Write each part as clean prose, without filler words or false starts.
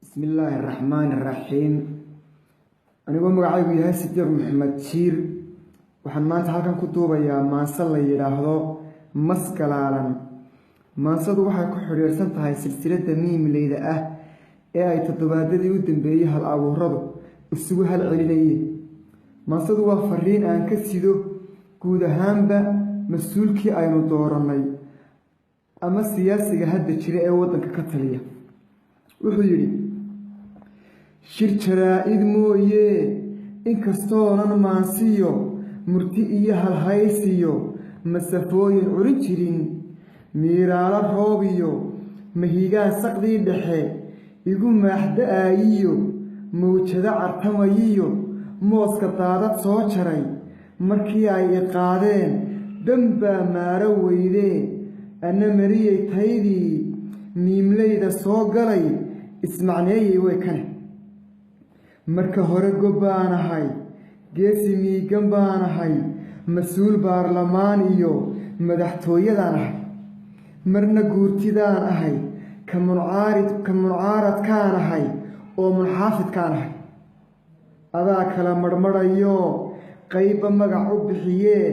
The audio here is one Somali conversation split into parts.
بسم الله الرحمن الرحيم. أنا قوم قاعد وياها سيدي محمد شير waxaan maanta halkan ku duubayaa maanso la yiraahdo maskalaalan. maansadu waxay ku xiriirsan tahay silsiladda miimileyda ah ee ay toddobaadadii u dambeeyay hal abuuradu isugu hal celinayeen. maansadu waa fariin aan ka sido guud ahaanba mas-uulkii aynu dooranay ama siyaasiga hadda jira ee waddanka ka taliya. wuxuu yidhi: shir jaraa'id mooye inkastoonan maansiyo murti iyo halhaysiyo masafooyin curin jirin, miiraalo roob iyo mahigaan saqdii dhexe igu maaxda-aayiyo mawjado cartamayiyo mooska daadad soo jaray markii ay iqaadeen dambaa maaro weydee anna mariyey taydii miimleyda soo galay ismacneeyey way kane. marka hore gob baan ahay, geesi miigan baan ahay, mas-uul baarlamaan iyo madaxtooyadaan ahay. marna guurtidaan ahay, ka muncaaradkaan ahay oo munxaafidkaan ahay. adaa kala marmarayo qaybba magac u bixiyee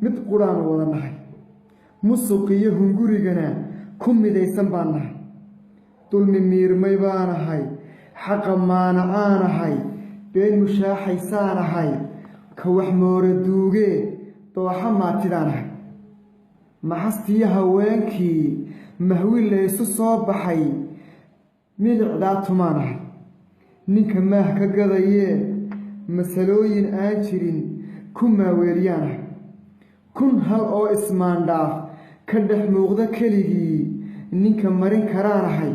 mid quraan wada nahay. musuq iyo hungurigana ku midaysan baan nahay. dulmi miirmay baan ahay, xaqa maanacaan ahay, been mushaaxaysaan ahay, ka wax moora duugee dooxa maatidaan ahay. maxastiyo haweenkii mahwi laysu soo baxay milicdaa tumaan ahay. ninka maah ka gadayee masalooyin aan jirin ku maaweeliyaan ahay. kun hal oo ismaandhaaf ka dhex muuqda keligii ninka marin karaan ahay,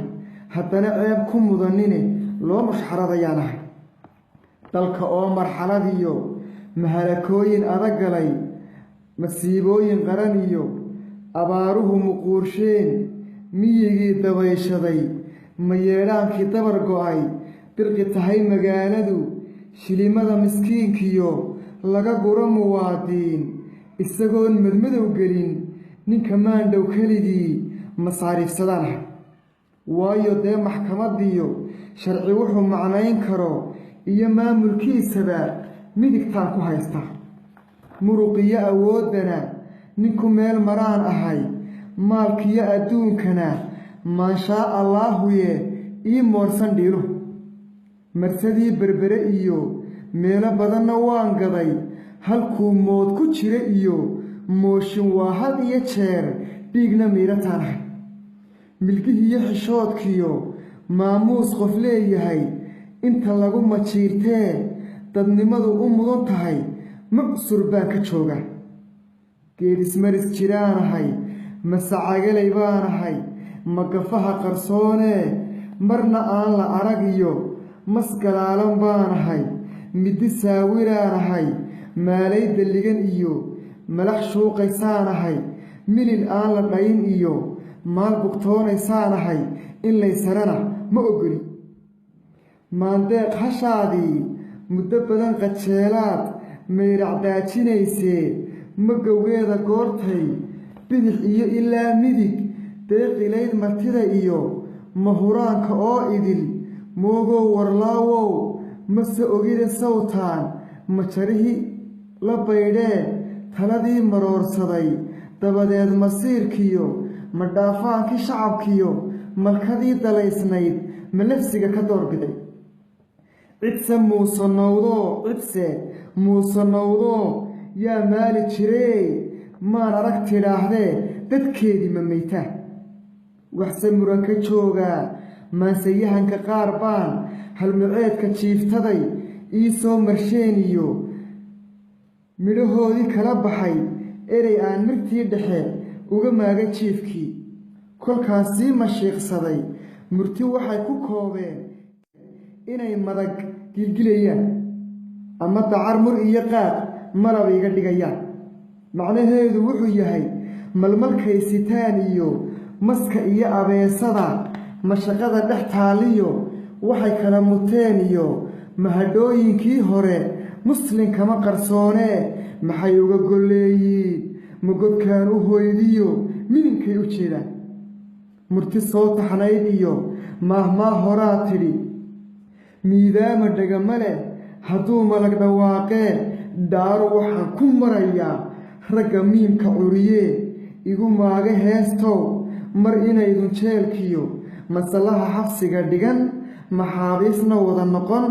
haddana ceeb ku mudanine loo mushxaradayaan ahay. dalka oo marxalad iyo mahalakooyin adag galay, masiibooyin qaran iyo abaaruhu muquursheen, miyigii dabayshaday mayeedhaankii dabar go-ay, dirqi tahay magaaladu shilimada miskiinkiyo laga guro muwaadiin isagoon madmadow gelin ninka maandhow keligii masaariifsadaan ahay. waayo dee maxkamadiyo sharci wuxuu macnayn karo iyo maamulkiisaba midigtaan ku haysta. muruqiyo awooddana ninku meel maraan ahay, maalkiyo adduunkana maanshaa allaahuye ii moorsan dhiilu. marsadii berbere iyo meelo badanna waan gaday, halkuu mood ku jira iyo mooshin waa had iyo jeer dhiigna miirataan ahay. milkihiyo xishoodkiyo maamuus qof leeyahay inta lagu majiirtee dadnimadu u mudan tahay maqsur baan ka jooga. geedismaris jiraan ahay, masacagalay baan ahay, magafaha qarsoonee marna aan la arag iyo masgalaalan baan ahay. middi saawiraan ahay, maalay dalligan iyo malax shuuqaysaan ahay. milil aan la dhayin iyo maal bugtoonaysaan ahay, in laysarana ma ogoli. maandeeq hashaadii muddo badan qajeelaad mayracdaajinaysee magowgeeda goortay bidix iyo ilaa midig deeqilayd martida iyo mahuraanka oo idil moogow warlaawow mase ogida sawtaan majarihii la baydhee taladii maroorsaday dabadeed masiirkiyo madhaafaankii shacabkiyo malkadii dalaysnayd ma nafsiga ka doorbiday. cidse muusanowdoo yaa maali jiree maan arag tidhaahdee dadkeedii ma maytaa. waxse muran ka joogaa maansayahanka qaar baan halmuceedka jiiftaday ii soo marsheen iyo midhahoodii kala baxay erey aan mirtii dhexe uga maaga jiifkii. kolkaas sii mashiiqsaday murti waxay ku koobeen inay madag gilgilayaan ama dacar mur iyo qaad malaba iga dhigayaan. macnaheedu wuxuu yahay malmalkay sitaan iyo maska iyo abeesada mashaqada dhex taaliyo waxay kala muteen iyo mahadhooyinkii hore muslinkama qarsoonee maxay uga golleeyiin ma godkaan u hoydiyo midinkay u jeedaan. murti soo taxnayd iyo maahmaa horaa tidhi miidaama dhagamale hadduu malag dhawaaqee dhaaro waxaan ku marayaa ragga miimka curiyee igu maaga heestow mar inaydun jeelkiyo masalaha xabsiga dhigan maxaabiisna wada noqon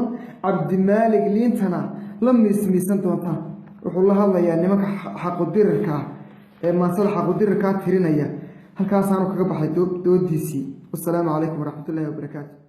cabdimaalig liintana la miismiisan doontaan. wuxuu la hadlayaa nimanka xaqudirirka ah ee maansada xaqudirirkaa tirinaya. halkaasaanu kaga baxay doodiisii. wasalaamu calaykum waraxmatullaahi wabarakaatu.